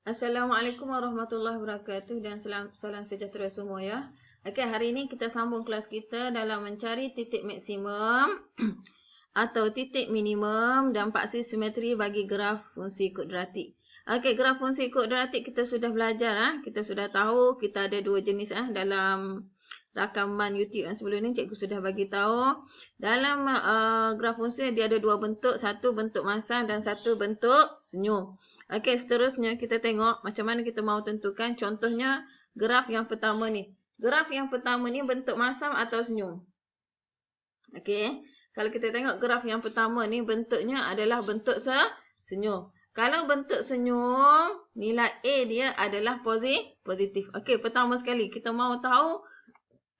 Assalamualaikum warahmatullahi wabarakatuh dan salam sejahtera semua ya. Okey, hari ini kita sambung kelas kita dalam mencari titik maksimum atau titik minimum dan paksi simetri bagi graf fungsi kuadratik. Okey, graf fungsi kuadratik kita sudah belajar kita sudah tahu kita ada dua jenis dalam rakaman YouTube yang sebelum ni cikgu sudah bagi tahu. Dalam graf fungsi dia ada dua bentuk, satu bentuk masam dan satu bentuk senyum. Okey, seterusnya kita tengok macam mana kita mahu tentukan. Contohnya graf yang pertama ni. Graf yang pertama ni bentuk masam atau senyum. Okey, kalau kita tengok graf yang pertama ni bentuknya adalah bentuk senyum. Kalau bentuk senyum, nilai A dia adalah positif. Okey, pertama sekali kita mahu tahu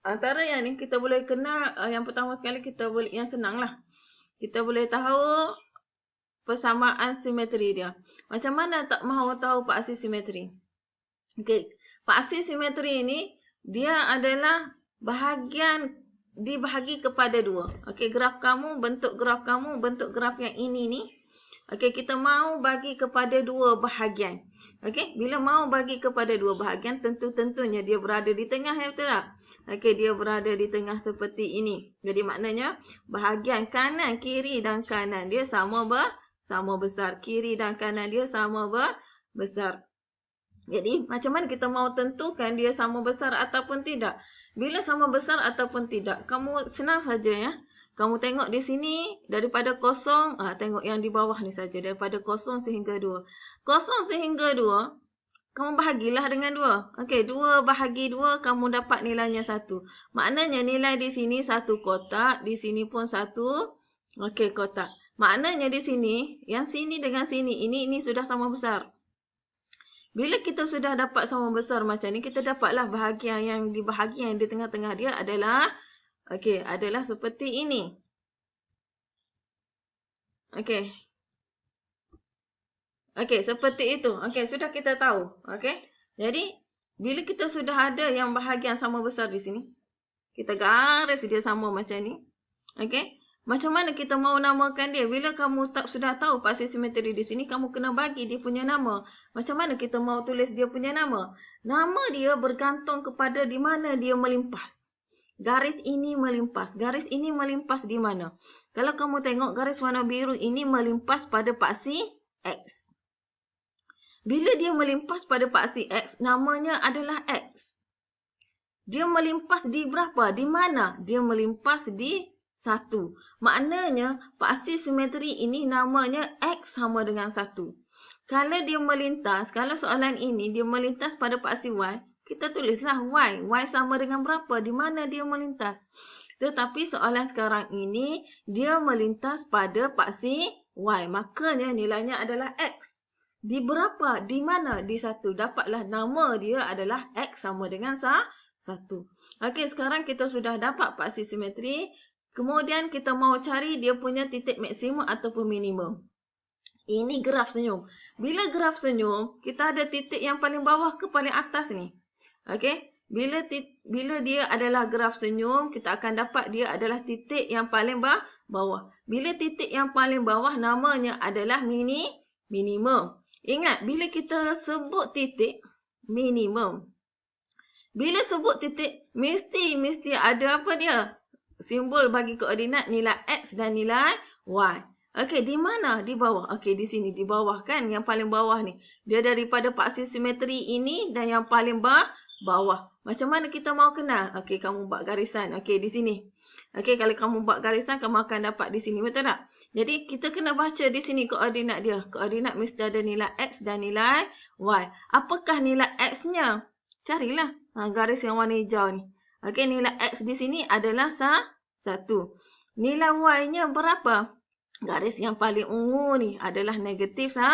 antara yang ni kita boleh kenal yang pertama sekali kita boleh yang senanglah. Kita boleh tahu persamaan simetri dia. Macam mana tak mahu tahu paksi simetri? Okey, paksi simetri ini dia adalah bahagian dibahagi kepada dua. Okey, graf kamu, bentuk graf yang ini ni. Okey, kita mahu bagi kepada dua bahagian. Okey, bila mahu bagi kepada dua bahagian, tentunya dia berada di tengah, ya betul tak? Okey, dia berada di tengah seperti ini. Jadi maknanya bahagian kanan, kiri dan kanan dia sama besar. Kiri dan kanan dia sama besar. Jadi macam mana kita mahu tentukan dia sama besar ataupun tidak? Bila sama besar ataupun tidak, kamu senang saja ya. Kamu tengok di sini daripada kosong, tengok yang di bawah ni saja, daripada kosong sehingga 2. Kosong sehingga 2, kamu bahagilah dengan 2. Okey, 2 bahagi 2, kamu dapat nilainya 1. Maknanya nilai di sini 1 kotak, di sini pun 1 kotak. Maknanya di sini, yang sini dengan sini, ini sudah sama besar. Bila kita sudah dapat sama besar macam ni, kita dapatlah bahagian yang di tengah-tengah dia adalah adalah seperti ini. Okey, seperti itu. Okey, sudah kita tahu. Okey. Jadi, bila kita sudah ada yang bahagian sama besar di sini, kita garis dia sama macam ni. Okey. Macam mana kita mahu namakan dia? Bila kamu sudah tahu paksi simetri di sini, kamu kena bagi dia punya nama. Macam mana kita mahu tulis dia punya nama? Nama dia bergantung kepada di mana dia melimpas. Garis ini melimpas. Garis ini melimpas di mana? Kalau kamu tengok garis warna biru ini melimpas pada paksi X. Bila dia melimpas pada paksi X, namanya adalah X. Dia melimpas di berapa? Di mana? Dia melimpas di 1. Maknanya paksi simetri ini namanya X sama dengan 1. Kalau dia melintas, kalau soalan ini dia melintas pada paksi Y, kita tulislah Y. Y sama dengan berapa? Di mana dia melintas? Tetapi soalan sekarang ini, dia melintas pada paksi Y. Makanya nilainya adalah X. Di berapa? Di mana? Di 1. Dapatlah nama dia adalah X sama dengan 1. Okey, sekarang kita sudah dapat paksi simetri. Kemudian kita mahu cari dia punya titik maksimum ataupun minimum. Ini graf senyum. Bila graf senyum, kita ada titik yang paling bawah ke paling atas ni. Okey, bila dia adalah graf senyum, kita akan dapat dia adalah titik yang paling bawah. Bila titik yang paling bawah, namanya adalah minimum. Ingat, bila kita sebut titik minimum, bila sebut titik, mesti ada apa dia? Simbol bagi koordinat nilai X dan nilai Y. Okey, di mana? Di bawah. Okey, di sini. Di bawah kan? Yang paling bawah ni. Dia daripada paksi simetri ini dan yang paling bawah. Macam mana kita mahu kenal? Okey, kamu buat garisan. Okey, di sini. Okey, kalau kamu buat garisan, kamu akan dapat di sini. Betul tak? Jadi, kita kena baca di sini koordinat dia. Koordinat mesti ada nilai X dan nilai Y. Apakah nilai X-nya? Carilah garis yang warna hijau ni. Okey, nilai X di sini adalah 1. Nilai Y-nya berapa? Garis yang paling ungu ni adalah negatif 1.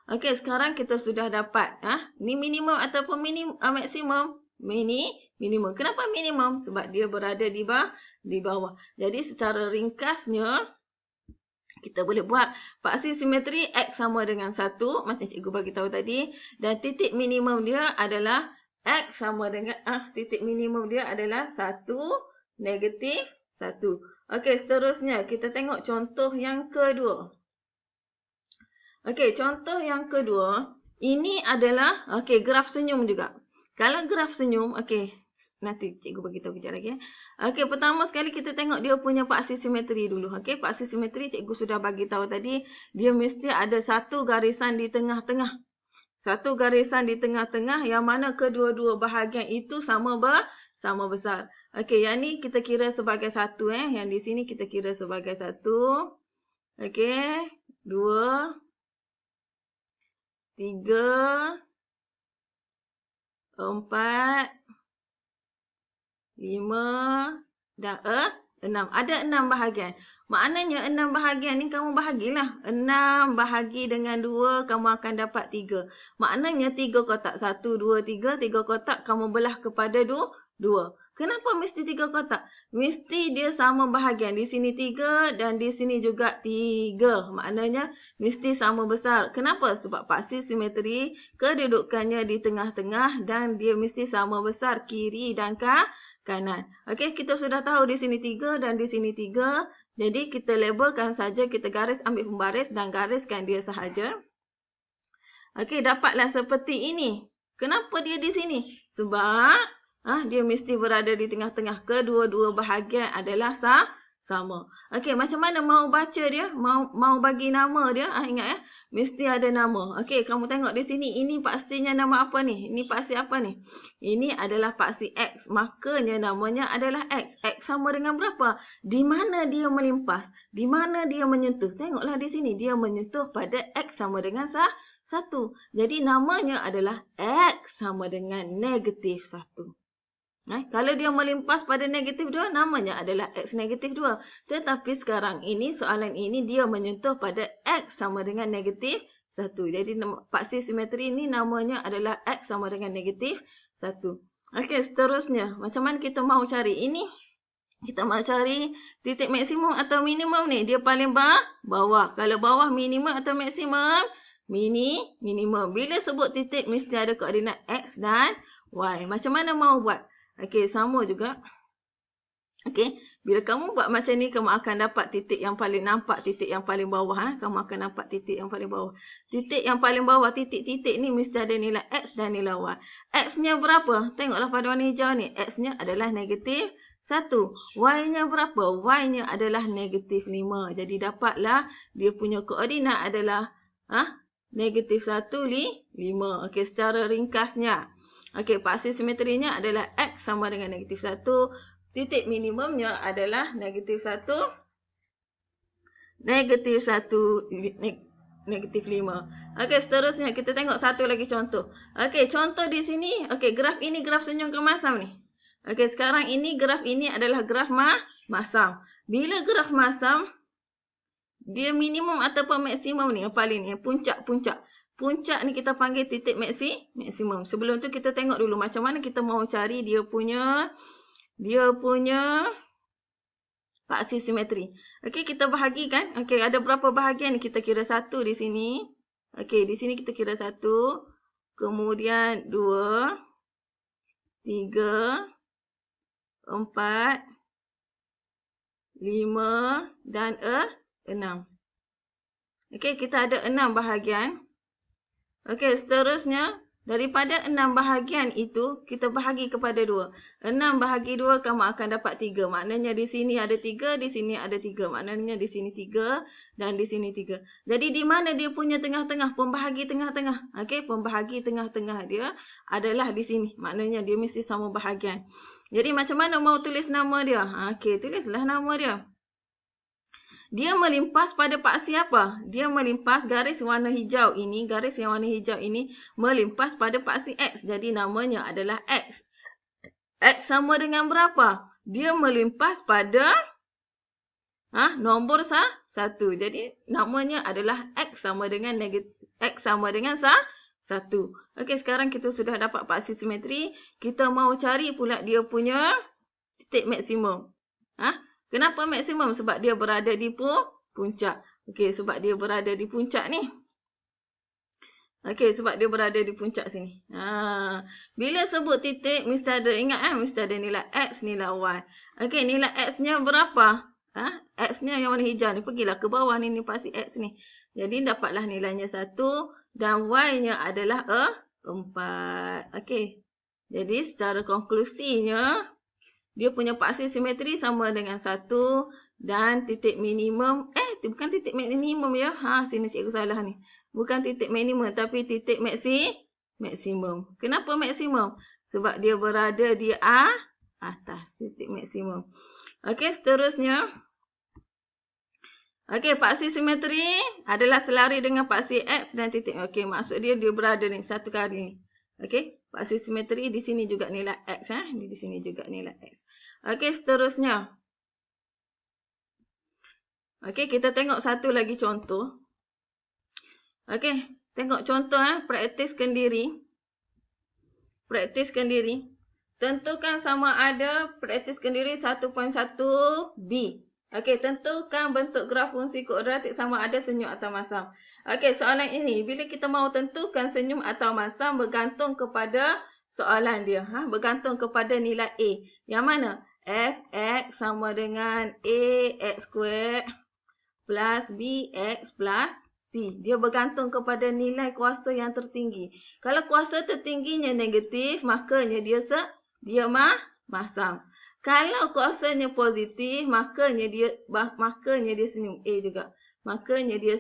Okey, sekarang kita sudah dapat. Ni minimum ataupun maksimum? Minimum. Kenapa minimum? Sebab dia berada di bawah. Jadi secara ringkasnya, kita boleh buat paksi simetri X sama dengan 1. Macam cikgu bagi tahu tadi. Dan titik minimum dia adalah X sama dengan titik minimum dia adalah 1, negatif 1. Okey, seterusnya kita tengok contoh yang kedua. Okey, contoh yang kedua. Ini adalah, okey, graf senyum juga. Kalau graf senyum, okey, nanti cikgu bagi tahu kejap lagi. Okey, pertama sekali kita tengok dia punya paksi simetri dulu. Okey, paksi simetri cikgu sudah bagi tahu tadi, dia mesti ada satu garisan di tengah-tengah. Satu garisan di tengah-tengah yang mana kedua-dua bahagian itu sama besar. Okey, yang ni kita kira sebagai satu. Yang di sini kita kira sebagai satu. Okey, 2, 3, 4, 5 dan 6. Ada 6 bahagian. Maknanya 6 bahagian ni kamu bahagilah. 6 bahagi dengan 2, kamu akan dapat 3. Maknanya 3 kotak. 1, 2, 3. 3 kotak kamu belah kepada 2. Kenapa mesti 3 kotak? Mesti dia sama bahagian. Di sini 3 dan di sini juga 3. Maknanya mesti sama besar. Kenapa? Sebab paksi simetri kedudukannya di tengah-tengah dan dia mesti sama besar kiri dan kanan. Okey, kita sudah tahu di sini 3 dan di sini 3. Jadi kita labelkan saja, kita garis, ambil pembaris dan gariskan dia sahaja. Okey, dapatlah seperti ini. Kenapa dia di sini? Sebab dia mesti berada di tengah-tengah. Kedua-dua bahagian adalah sama. Okey, macam mana mau baca dia? Mau bagi nama dia? Ingat ya, mesti ada nama. Okey, kamu tengok di sini. Ini paksinya nama apa ni? Ini paksi apa ni? Ini adalah paksi X. Makanya namanya adalah X. X sama dengan berapa? Di mana dia melimpas? Di mana dia menyentuh? Tengoklah di sini. Dia menyentuh pada X sama dengan 1. Jadi namanya adalah X sama dengan negatif 1. Kalau dia melimpas pada negatif 2, namanya adalah X negatif 2. Tetapi sekarang ini, soalan ini dia menyentuh pada X sama dengan negatif 1. Jadi paksi simetri ini namanya adalah X sama dengan negatif 1. Okey, seterusnya. Macam mana kita mau cari ini? Kita mau cari titik maksimum atau minimum ni. Dia paling bawah. Kalau bawah minimum atau maksimum? Minimum. Bila sebut titik, mesti ada koordinat X dan Y. Macam mana mau buat? Okey, sama juga. Okey, bila kamu buat macam ni, kamu akan dapat titik yang paling nampak, titik yang paling bawah. Kamu akan nampak titik yang paling bawah. Titik yang paling bawah, titik-titik ni mesti ada nilai X dan nilai Y. X-nya berapa? Tengoklah pada warna hijau ni. X-nya adalah negatif 1. Y-nya berapa? Y-nya adalah negatif 5. Jadi dapatlah dia punya koordinat adalah negatif 1, 5. Okey, secara ringkasnya. Okey, paksi simetrinya adalah X sama dengan negatif 1. Titik minimumnya adalah negatif 1, negatif 5. Okey, seterusnya kita tengok satu lagi contoh. Okey, contoh di sini. Okey, graf ini graf senyum ke masam ni. Okey, sekarang ini graf ini adalah graf masam. Bila graf masam, dia minimum ataupun maksimum ni, yang paling ni, puncak-puncak. Puncak ni kita panggil titik maksimum. Sebelum tu kita tengok dulu macam mana kita mau cari dia punya paksi simetri. Okey, kita bahagikan. Okey, ada berapa bahagian ni? Kita kira 1 di sini. Okey, di sini kita kira 1. Kemudian 2, 3, 4, 5 dan 6. Okey, kita ada 6 bahagian. Okey, seterusnya daripada 6 bahagian itu kita bahagi kepada 2. 6 bahagi 2 kamu akan dapat 3. Maknanya di sini ada 3, di sini ada 3. Maknanya di sini 3 dan di sini 3. Jadi di mana dia punya tengah-tengah, pembahagi tengah-tengah? Okey, pembahagi tengah-tengah dia adalah di sini. Maknanya dia mesti sama bahagian. Jadi macam mana mau tulis nama dia? Okey, tulislah nama dia. Dia melimpas pada paksi apa? Dia melimpas garis warna hijau ini. Garis yang warna hijau ini melimpas pada paksi X. Jadi namanya adalah X. X sama dengan berapa? Dia melimpas pada nombor 1. Jadi namanya adalah X sama dengan X sama dengan 1. Okey, sekarang kita sudah dapat paksi simetri. Kita mau cari pula dia punya titik maksimum. Kenapa maksimum? Sebab dia berada di puncak. Okey, sebab dia berada di puncak ni. Okey, sebab dia berada di puncak sini. Bila sebut titik, mesti ada, ingat mesti ada nilai X, nilai Y. Okey, nilai X-nya berapa? X-nya yang warna hijau ni. Pergilah ke bawah ni paksi X ni. Jadi dapatlah nilainya 1, dan Y-nya adalah 4. Okey. Jadi secara konklusinya, dia punya paksi simetri sama dengan 1 dan titik minimum, bukan titik minimum ya. Sini cikgu salah ni. Bukan titik minimum tapi titik maksimum. Kenapa maksimum? Sebab dia berada di atas titik maksimum. Okey, seterusnya. Okey, paksi simetri adalah selari dengan paksi X dan titik. Okey, maksud dia berada ni satu kali ni. Okey, paksi simetri di sini juga nilai X. Di sini juga nilai X. Okey, seterusnya. Okey, kita tengok satu lagi contoh. Okey, tengok contoh praktiskan diri. Praktiskan diri. Tentukan sama ada praktiskan diri 1.1b. Okey, tentukan bentuk graf fungsi kuadratik sama ada senyum atau masam. Okey, soalan ini bila kita mahu tentukan senyum atau masam bergantung kepada soalan dia. Bergantung kepada nilai A. Yang mana? Fx sama dengan Ax square plus Bx plus C. Dia bergantung kepada nilai kuasa yang tertinggi. Kalau kuasa tertingginya negatif, makanya dia masam. Kalau kuasanya positif, makanya dia senyum. A juga. Makanya dia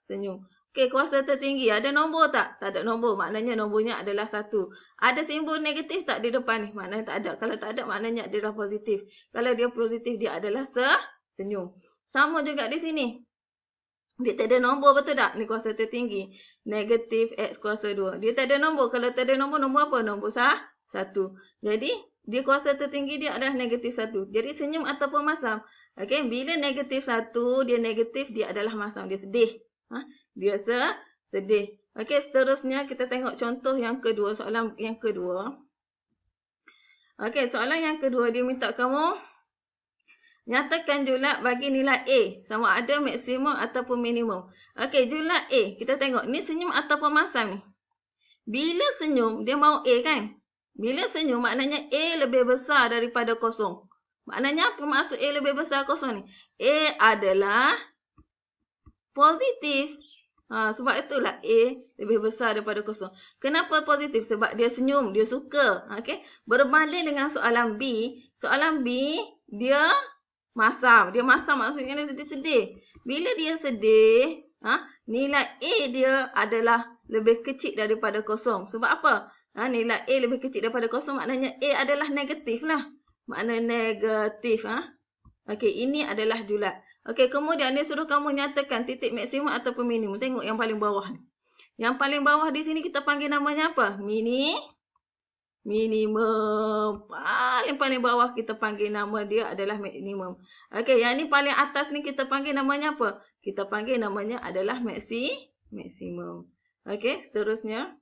senyum. Okey, kuasa tertinggi. Ada nombor tak? Tak ada nombor. Maknanya nombornya adalah 1. Ada simbol negatif tak di depan ni? Maknanya tak ada. Kalau tak ada, maknanya dia adalah positif. Kalau dia positif, dia adalah senyum. Sama juga di sini. Dia tak ada nombor, betul tak? Ni kuasa tertinggi. Negatif X kuasa 2. Dia tak ada nombor. Kalau tak ada nombor, nombor apa? Nombor 1. Jadi, dia kuasa tertinggi dia adalah negatif 1. Jadi senyum ataupun masam. Okey, bila negatif 1, dia negatif, dia adalah masam. Dia sedih. Dia sedih. Okey, seterusnya kita tengok contoh yang kedua. Soalan yang kedua. Okey, soalan yang kedua dia minta kamu nyatakan julat bagi nilai A sama ada maksimum ataupun minimum. Okey, julat A. Kita tengok ni senyum ataupun masam ni. Bila senyum, dia mau A kan? Bila senyum, maknanya A lebih besar daripada kosong. Maknanya apa maksud A lebih besar kosong ni? A adalah positif. Sebab itulah A lebih besar daripada kosong. Kenapa positif? Sebab dia senyum, dia suka. Okay? Berbanding dengan soalan B. Soalan B, dia masam. Dia masam maksudnya dia sedih-sedih. Bila dia sedih, nilai A dia adalah lebih kecil daripada kosong. Sebab apa? Nilai A lebih kecil daripada kosong, maknanya A adalah negatif lah. Makna negatif. Okey, ini adalah julat. Okey, kemudian dia suruh kamu nyatakan titik maksimum ataupun minimum. Tengok yang paling bawah ni. Yang paling bawah di sini kita panggil namanya apa? Minimum. Paling bawah kita panggil nama dia adalah minimum. Okey, yang ni paling atas ni kita panggil namanya apa? Kita panggil namanya adalah maksimum. Okey, seterusnya.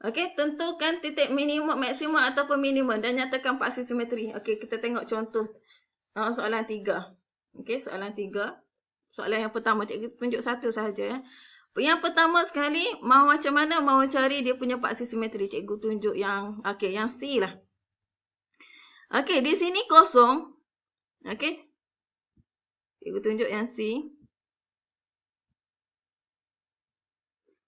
Okey, tentukan titik minimum, maksimum ataupun minimum dan nyatakan paksi simetri. Okey, kita tengok contoh soalan 3. Okey, soalan 3. Soalan yang pertama, cikgu tunjuk satu sahaja. Yang pertama sekali, macam mana mahu cari dia punya paksi simetri. Cikgu tunjuk yang C lah. Okey, di sini kosong. Okey. Cikgu tunjuk yang C.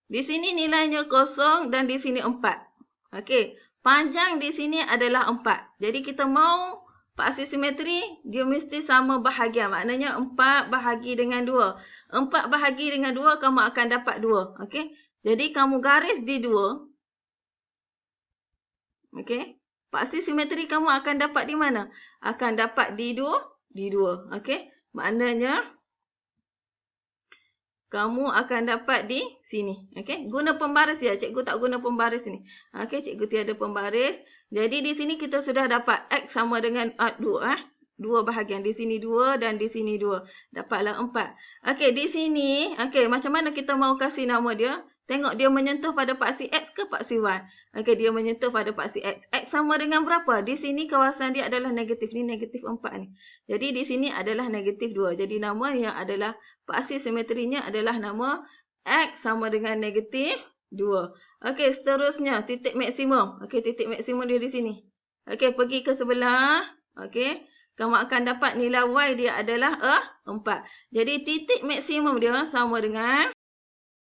Di sini nilainya 0 dan di sini 4. Okey, panjang di sini adalah 4. Jadi kita mau paksi simetri, dia mesti sama bahagian. Maknanya 4 bahagi dengan 2. 4 bahagi dengan 2, kamu akan dapat 2. Okey, jadi kamu garis di 2. Okey, paksi simetri kamu akan dapat di mana? Akan dapat di 2. Okey, maknanya kamu akan dapat di sini. Okey, guna pembaris ya. Cikgu tak guna pembaris ni. Okey, cikgu tiada pembaris. Jadi di sini kita sudah dapat X sama dengan 2. 2 bahagian. Di sini 2 dan di sini 2. Dapatlah 4. Okey, di sini. Okey, macam mana kita mau kasih nama dia? Tengok dia menyentuh pada paksi X ke paksi Y? Okey, dia menyentuh pada paksi X. X sama dengan berapa? Di sini kawasan dia adalah negatif. Ni negatif 4 ni. Jadi di sini adalah negatif 2. Jadi nama yang adalah paksi simetrinya adalah nama X sama dengan negatif 2. Okey, seterusnya titik maksimum. Okey, titik maksimum dia di sini. Okey, pergi ke sebelah. Okey, kamu akan dapat nilai Y dia adalah 4. Jadi titik maksimum dia sama dengan